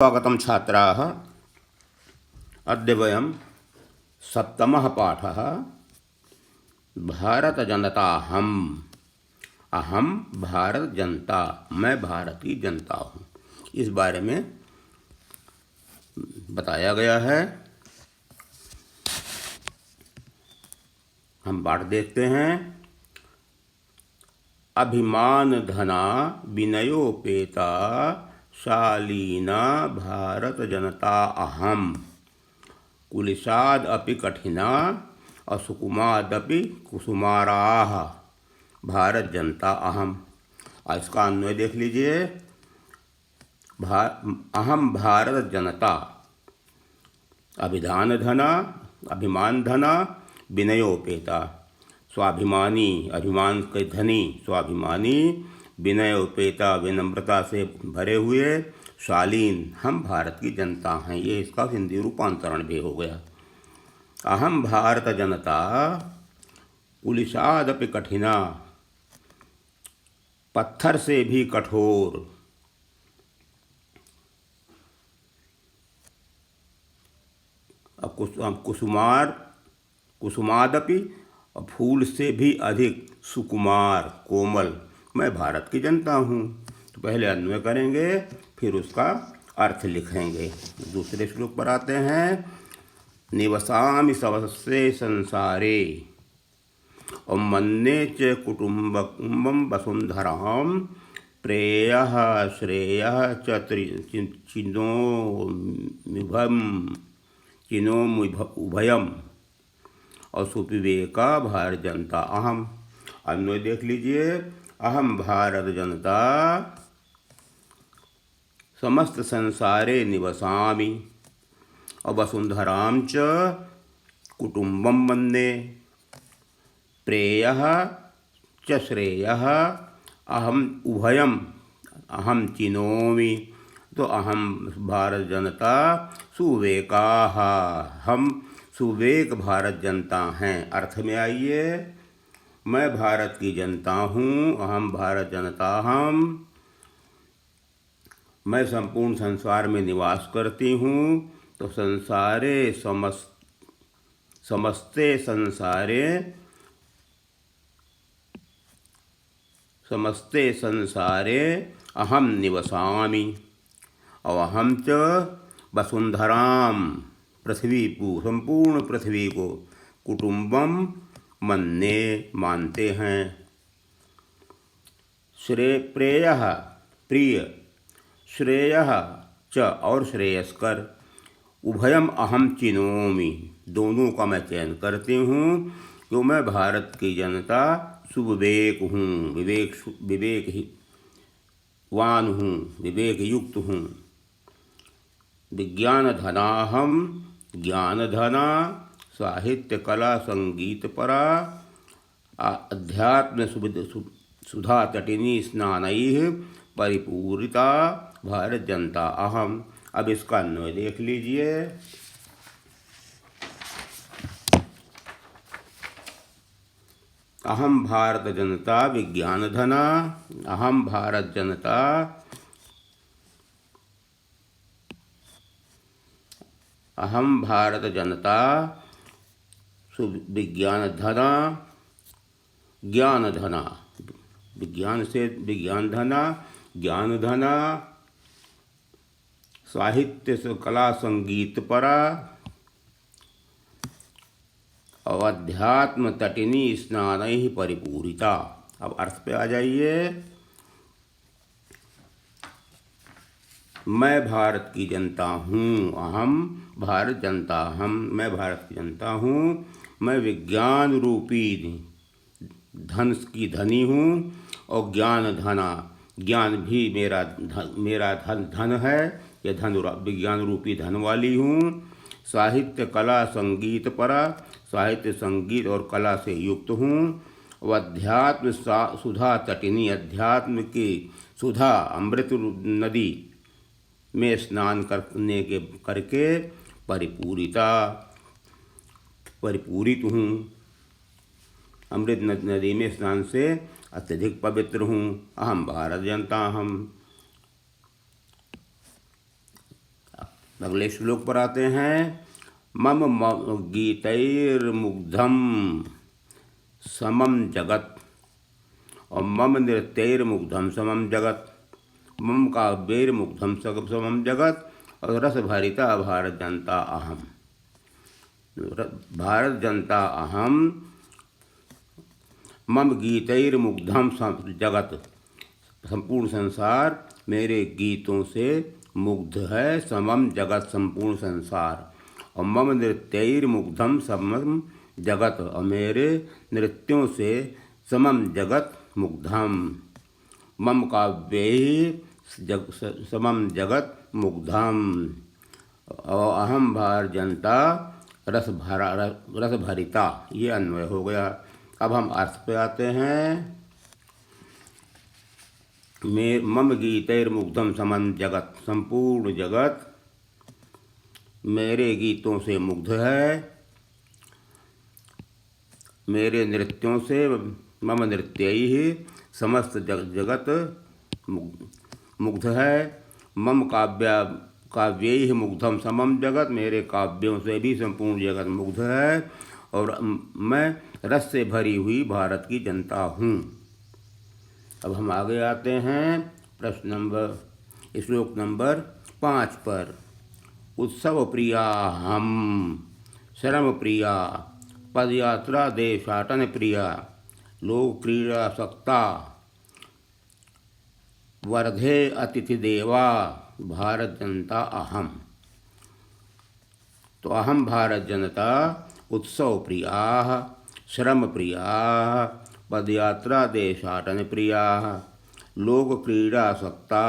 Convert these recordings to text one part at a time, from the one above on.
स्वागतं छात्राः। अद्य वयं सप्तमः पाठः भारतजनताहम्। अहम भारत जनता, मैं भारत की जनता हूँ, इस बारे में बताया गया है। हम पाठ देखते हैं। अभिमान धना विनयोपेता शालीना भारत जनता अहम। कुलिशाद अपि कठिना असुकुमादपि कुसुमाराः भारत जनता अहम। इसका अन्वय देख लीजिए। अहम भारत जनता, अभिधान धना, अभिमान धना, विनयोपेता, स्वाभिमानी, अभिमान के धनी, स्वाभिमानी, विनयोपेता, विनम्रता से भरे हुए, शालीन, हम भारत की जनता हैं। ये इसका हिंदी रूपांतरण भी हो गया। अहम भारत जनता कुलिशादपि कठिना, पत्थर से भी कठोर, कुसुमार, कुसुमादपि, फूल से भी अधिक सुकुमार, कोमल, मैं भारत की जनता हूँ। तो पहले अन्वय करेंगे, फिर उसका अर्थ लिखेंगे। दूसरे श्लोक पर आते हैं। निवसामि सर्वस्वे संसारे और मन्ये च कुटुम्बं वसुंधरां प्रेयः श्रेयः च चिनोमुभयम् और सुविवेका भारत जनता अहम। अन्वय देख लीजिए। अहम भारत जनता समस्त संसारे निवसामि और वसुंधरां च कुटुम्बं मन्ये प्रेयः च श्रेयः अहम उभयम् अहम चिनोमि। तो अहम भारत जनता सुविवेकाः, हम सुविवेक भारत जनता हैं। अर्थ में आइए। मैं भारत की जनता हूँ, अहम भारत जनता हम। मैं संपूर्ण संसार में निवास करती हूँ। तो संसारे समस्ते संसारे अहम निवसामि और अहम च वसुंधरां, पृथ्वी को, संपूर्ण पृथ्वी को, कुटुम्बम मन्ये, मानते हैं, प्रेयः प्रिय, श्रेयः च और श्रेयस्कर, उभयम अहम चिनोमि, दोनों का मैं चयन करती हूँ। क्यों? मैं भारत की जनता सुविवेक हूँ, विवेकवान हूँ, विवेक युक्त हूँ। विज्ञान धनाहम, ज्ञान धना, साहित्य कला संगीत परा, अध्यात्म सुधा तटिनी स्नानैः परिपूरिता भारत जनता अहम। अब इसका अन्वय देख लीजिए। अहम भारत जनता विज्ञान धना, अहम भारत जनता अहम भारत जनता विज्ञान धना, ज्ञान धना, विज्ञान से विज्ञान धना, ज्ञान धना, साहित्य से कला संगीत परा और अध्यात्म तटिनी स्नानैः परिपूरिता। अब अर्थ पे आ जाइए। मैं भारत की जनता हूँ, अहम भारत जनता हम, मैं भारत की जनता हूँ। मैं विज्ञान रूपी धन की धनी हूँ और ज्ञान धना, ज्ञान भी मेरा धन है, यह धन विज्ञान रूपी धन वाली हूँ। साहित्य कला संगीत परा, साहित्य संगीत और कला से युक्त हूँ। और अध्यात्म सुधा तटिनी, अध्यात्म की सुधा अमृत नदी में स्नान करके परिपूरित हूँ। अमृत नदी में स्नान से अत्यधिक पवित्र हूँ। अहम भारत जनता हम। अगले श्लोक पर आते हैं। मम गीतैर्मुग्धम समम जगत और मम नृत्यैर्मुग्धम समम जगत, मम काव्यैर्मुग्धम समम जगत और रस भरिता भारत जनता अहम। भारत जनता अहम मम गीतैर्मुग्धम जगत, संपूर्ण संसार मेरे गीतों से मुग्ध है, समम जगत संपूर्ण संसार, और मम नृत्यैर्मुग्धम समम जगत और मेरे नृत्यों से समम जगत मुग्धम, मम काव्यैः समम जगत मुग्धम और अहम भारत जनता रस भरिता। ये अन्वय हो गया। अब हम अर्थ पे आते हैं। मम गीतैर्मुग्धम समम जगत, संपूर्ण जगत मेरे गीतों से मुग्ध है, मेरे नृत्यों से, मम नृत्यैः समस्त जगत मुग्ध है, मम काव्यैः मुग्धम समम जगत, मेरे काव्यों से भी संपूर्ण जगत मुग्ध है, और मैं रस से भरी हुई भारत की जनता हूँ। अब हम आगे आते हैं श्लोक नंबर 5 पर। उत्सव प्रिया हम श्रम प्रिया पदयात्रा देशाटन प्रिया लोक क्रीड़ा सक्ता वर्धे अतिथि देवा भारत जनता अहम। तो अहम भारत जनता उत्सव प्रिया श्रम प्रिया पदयात्रा देशाटन प्रिया लोक क्रीड़ा सक्ता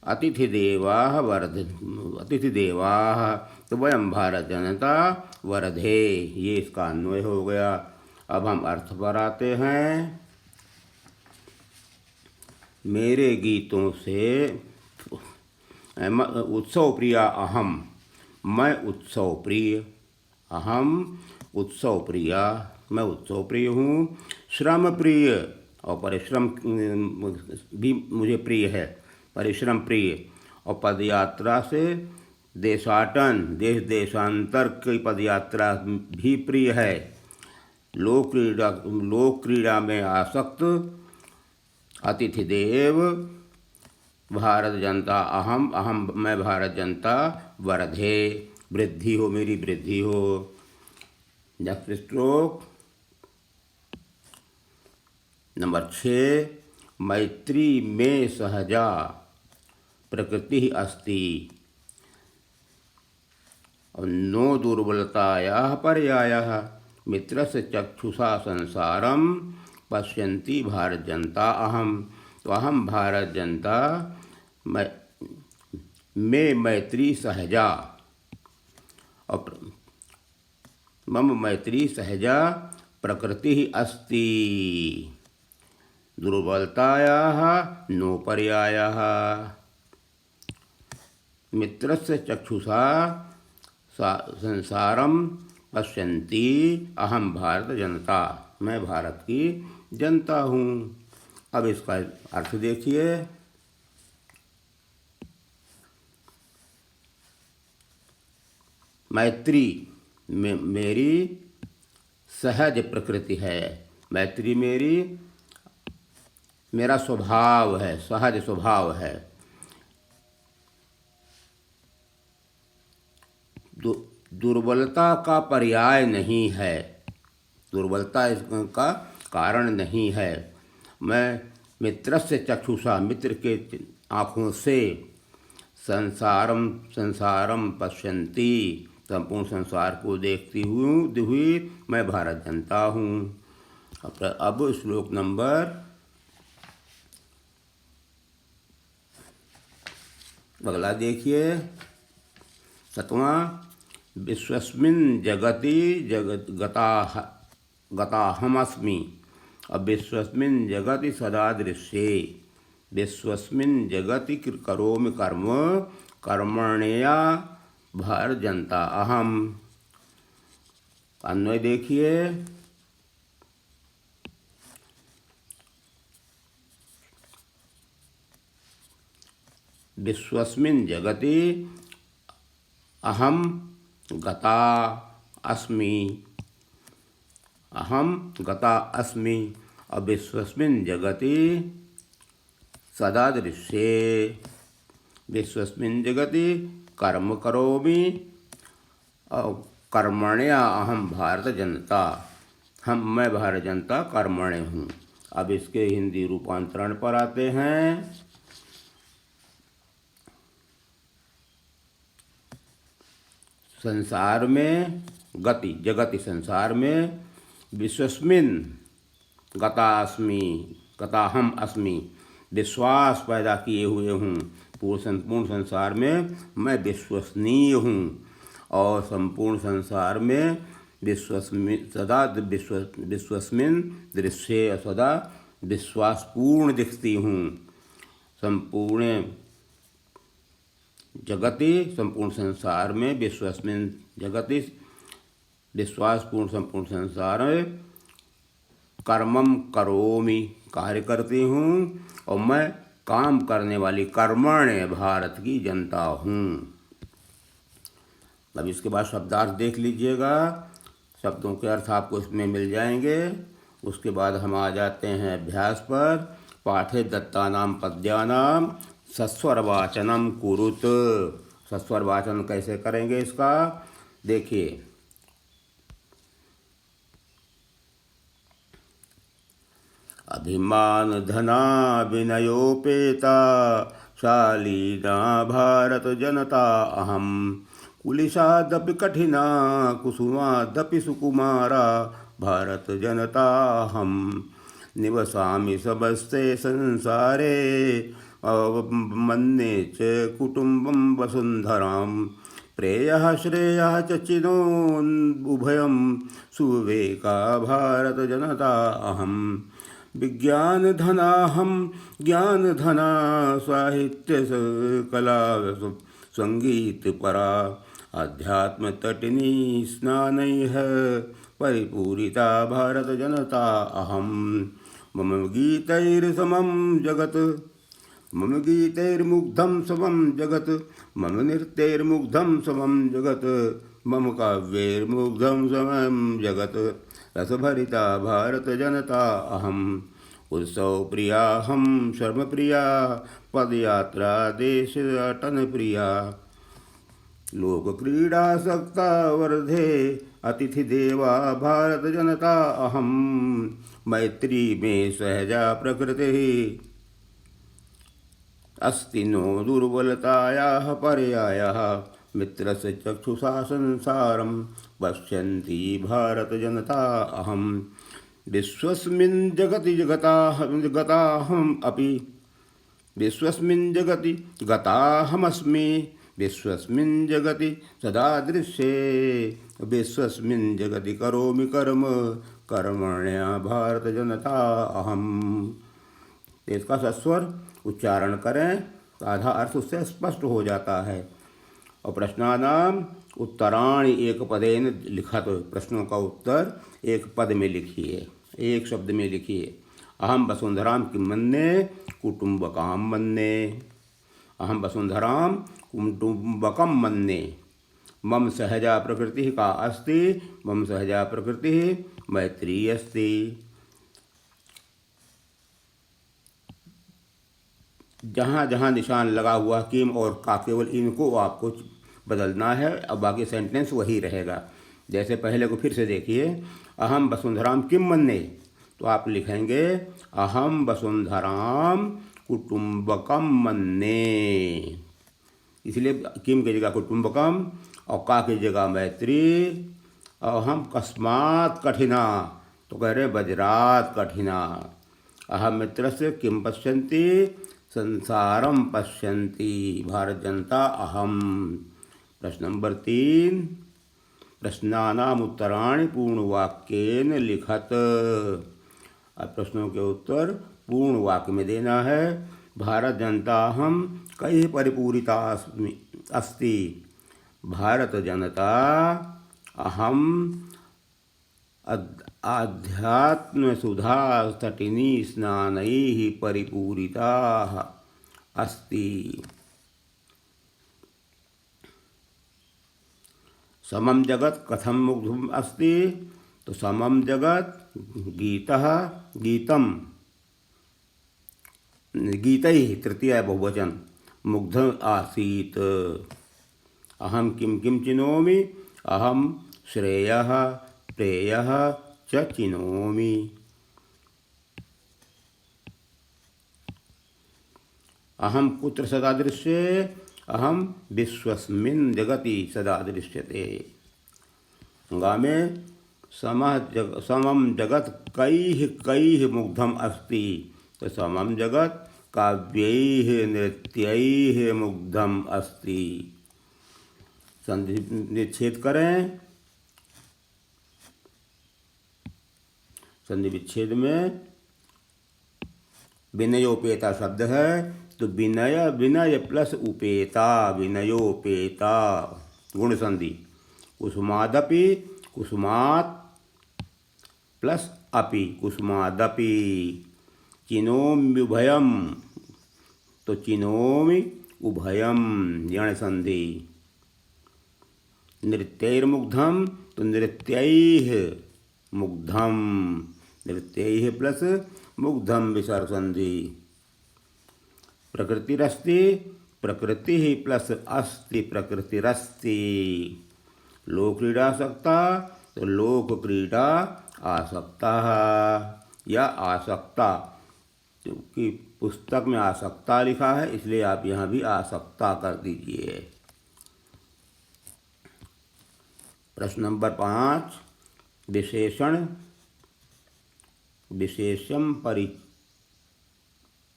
अतिथिदेवा तो वयम भारत जनता वर्धे। ये इसका अन्वय हो गया। अब हम अर्थ पर आते हैं। मेरे गीतों से उत्सव प्रिया अहम, मैं उत्सव प्रिय, अहम उत्सव प्रिया, मैं उत्सव प्रिय हूँ। श्रम प्रिय और परिश्रम भी मुझे प्रिय है, परिश्रम प्रिय, और पदयात्रा से देशाटन देश देशांतर की पदयात्रा भी प्रिय है। लोक क्रीड़ा में आसक्त अतिथि देव भारत जनता अहम मैं भारत जनता वर्धे, वृद्धि हो, मेरी वृद्धि हो। नेक्स्ट श्लोक नंबर 6। मैत्री में सहजा प्रकृति अस्ति और नो दुर्बलतायाः पर्यायः मित्रस्य चक्षुषा संसारम पश्यन्ति भारत जनता अहम। तो अहम भारत जनता में मैत्री सहजा और मम मैत्री सहजा प्रकृति अस्ति दुर्बलतायाः नो पर्यायः मित्रस्य चक्षुषा संसारम पश्यन्ति अहम भारत जनता, मैं भारत की जनता हूँ। अब इसका अर्थ देखिए। मैत्री मेरी सहज प्रकृति है, मैत्री मेरा स्वभाव है, सहज स्वभाव है। दुर्बलता का पर्याय नहीं है, दुर्बलता इसका कारण नहीं है। मैं मित्रस्य चक्षुषा मित्र के आँखों से संसारम पश्यन्ति संपूर्ण संसार को देखती हुई मैं भारत जनता हूँ। अब श्लोक नंबर अगला देखिए 7वां। विश्वस्मिन् जगति गताहमस्मि और विश्वस्मिन् जगति सदा दृश्ये विश्वस्मिन् जगति करोमि कर्म कर्मण्या भारत जनता अहम। अन्वय देखिए। विश्वस्मिन् जगति अहम गता अस्मि, अहम गता अस्मि। विश्वस्मिन् जगति सदा दृश्ये, विश्वस्मिन् जगति कर्म करोमि कर्मण्या अहम भारत जनता, मैं भारत जनता कर्मण्य हूँ। अब इसके हिंदी रूपांतरण पर आते हैं। संसार में गति, जगति संसार में, विश्वस्मिन गतास्मि, गताहम अस्मि, विश्वास पैदा किए हुए हूँ। संपूर्ण संसार में मैं विश्वसनीय हूँ और संपूर्ण संसार में सदा विश्वस्मिन दृश्ये, सदा विश्वासपूर्ण दिखती हूँ। संपूर्ण जगति, संपूर्ण संसार में, विश्वस्मिन जगति विश्वासपूर्ण संपूर्ण संसार में, कर्मम करोमि कार्य करती हूँ और मैं काम करने वाली कर्मण्य भारत की जनता हूँ। अब इसके बाद शब्दार्थ देख लीजिएगा, शब्दों के अर्थ आपको इसमें मिल जाएंगे। उसके बाद हम आ जाते हैं अभ्यास पर। पाठे दत्तानाम पद्यानाम सस्वर वाचनम कुरुत। सस्वर वाचन कैसे करेंगे इसका देखिए। अभिमान धना विनयोपेता शालीना भारत जनता अहम, कुलिशादपि कठिना कुसुमादपि सुकुमारा भारत जनता अहम, निवसामि समस्ते संसारे मन्ये च कुटुम्बं वसुन्धरां, प्रेयः श्रेयः च चिनोन्उभयं सुविवेका भारत जनता अहम, विज्ञानधनाहं ज्ञानधना साहित्य कला संगीतपरा, अध्यात्मतटिनी स्नानैः परिपूरिता भारत जनता अहम, मम गीतैर्समं जगत्, मम गीतैर्मुग्धं समं जगत्, मम नृत्यैर्मुग्धं समं जगत्, मम काव्यैर्मुग्धं समं जगत्, रसभरिता भारत जनता अहम, उत्सव प्रियाहं शर्म प्रिया पदयात्रा देश अटन प्रिया, लोक क्रीडा सक्ता वर्धे अतिथि देवा भारत जनता अहम, मैत्री में सहजा प्रकृति अस्ति नो दुर्बलतायाः पर्यायः, मित्रस्य चक्षुषा संसारं पश्यन्ति भारत जनता अहम, विश्वस्मिन् जगति गताहम् अपि, विश्वस्मिन् जगति गताहमस्मि, विश्वस्मिन् जगति सदा दृश्ये, विश्वस्मिन् जगति करोमि कर्म कर्मण्या भारत जनता अहम। इसका सस्वर उच्चारण करें, आधा अर्थ उससे स्पष्ट हो जाता है। और प्रश्नानाम उत्तराणि एक पदेन लिखत, प्रश्नों का उत्तर एक पद में लिखिए, एक शब्द में लिखिए। अहम वसुंधराम किं मन्ये कुटुम्बकाम मन्ये, अहम वसुंधराम कुटुम्बकम मन्ये, मम सहजा प्रकृति का अस्ति, मम सहजा प्रकृति मैत्री अस्ति। जहाँ जहाँ निशान लगा हुआ किम और का, केवल इनको आपको बदलना है, अब बाकी सेंटेंस वही रहेगा। जैसे पहले को फिर से देखिए, अहम वसुंधराम किम मन्ये, तो आप लिखेंगे अहम वसुंधराम कुटुम्बकम मन्ये, इसलिए किम की जगह कुटुम्बकम और का की जगह मैत्री। अहम कस्मात् कठिना, तो कह रहे वज्रात कठिना। अहम मित्रस्य किम पश्यन्ति, संसारम पश्यन्ति भारत जनता अहम। प्रश्न नंबर 3, प्रश्नानाम उत्तराणि पूर्णवाक्येन लिखत। अब प्रश्नों के उत्तर पूर्ण वाक्य में देना है। भारत जनता अहम कई परिपूरिता अस्ति, भारत जनता अहम आध्यात्म सुधा तटिनी स्नानैः परिपूरिता अस्ति। समम जगत कथम मुग्धम अस्ति, तो समम जगत गीतः गीतम गीतैः तृतीया बहुवचन मुग्ध आसीत। अहम किम किम चिनोमि, अहम श्रेयः प्रेयः च चिनोमि। अहम कुत्र सदा दृश्ये, अहम विश्वस्मिन् जगति सदा दृश्यते। गंगा में समम जगत कैः कैः मुग्धम अस्ति, तो समम जगत काव्यैः नृत्यैः मुग्धम अस्ति। संधि विच्छेद करें। संधि विच्छेद में विनयोपेता शब्द है, तो विनय विनय प्लस उपेता, विनयोपेता गुण संधि। कुसुमादपि कुसुमात् प्लस अपि, कुसुमादपि। चिनोम्युभयम, तो चिनोमि उभयम यण संधि। नृत्यैर्मुग्धम, तो नृत्यैः मुग्धम, नृत्यैः प्लस मुग्धम विसर्ग संधि। प्रकृतिरस्ति, प्रकृति प्लस अस्ति, प्रकृतिरस्ति। लोक क्रीडासक्ता, तो लोक क्रीडा आसक्ता या आसक्ता, क्योंकि पुस्तक में आसक्ता लिखा है इसलिए आप यहाँ भी आसक्ता कर दीजिए। प्रश्न नंबर 5, विशेषण विशेषम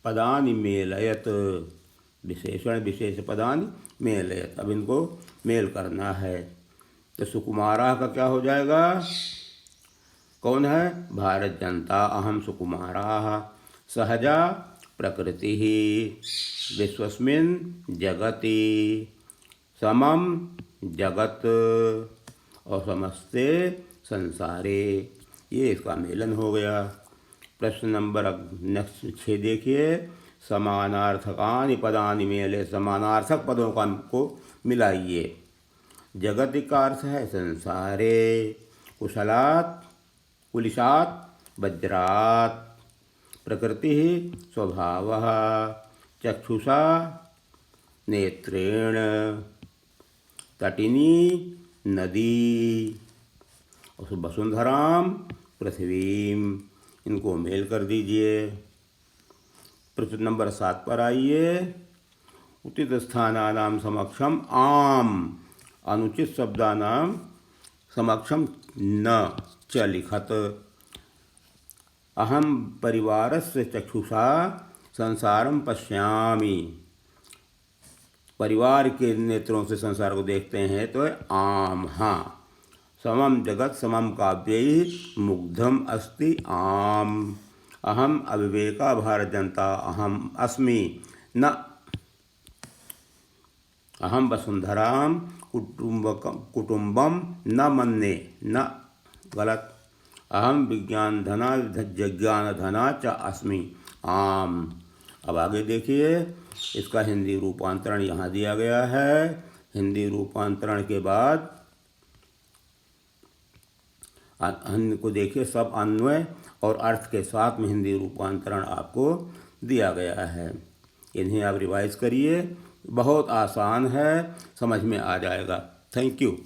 पदानि मेलयत, विशेषण विशेष पदानि मेलयत। अब इनको मेल करना है। तो सुकुमारा का क्या हो जाएगा, कौन है, भारत जनता, अहम सुकुमारा। सहजा प्रकृति, विश्वस्मिन् जगति, समम जगत और समस्ते संसारे। ये इसका मेलन हो गया। प्रश्न नंबर नेक्स्ट 6 देखिए। समानार्थकानि पदानि मेले, समानार्थक पदों को मिलाइए। जगति का अर्थ है संसारे, कुशलात् कुलिशात् वज्रात्, प्रकृति स्वभावः, चक्षुषा नेत्रेण, तटिनी नदी, और वसुंधराम पृथ्वीम। इनको मेल कर दीजिए। प्रश्न नंबर 7 पर आइए। उचित स्थानानां समक्षम आम, अनुचित शब्दानां समक्षम न च लिखत। अहम परिवारस्य चक्षुषा संसारम पश्यामि, परिवार के नेत्रों से संसार को देखते हैं तो आम। हाँ, समम जगत समम काव्यैः मुग्धम अस्ति आम। अहम अविवेका भारत जनता, अहम अस्मि न, अहम वसुंधराम कुटुंबम न मन्ये, न गलत। अहम विज्ञान धना जज्ञान धना च अस्मि आम। अब आगे देखिए, इसका हिंदी रूपांतरण यहाँ दिया गया है। हिंदी रूपांतरण के बाद अन्य को देखिए, सब अन्वय और अर्थ के साथ में हिंदी रूपांतरण आपको दिया गया है। इन्हें आप रिवाइज करिए, बहुत आसान है, समझ में आ जाएगा। Thank you.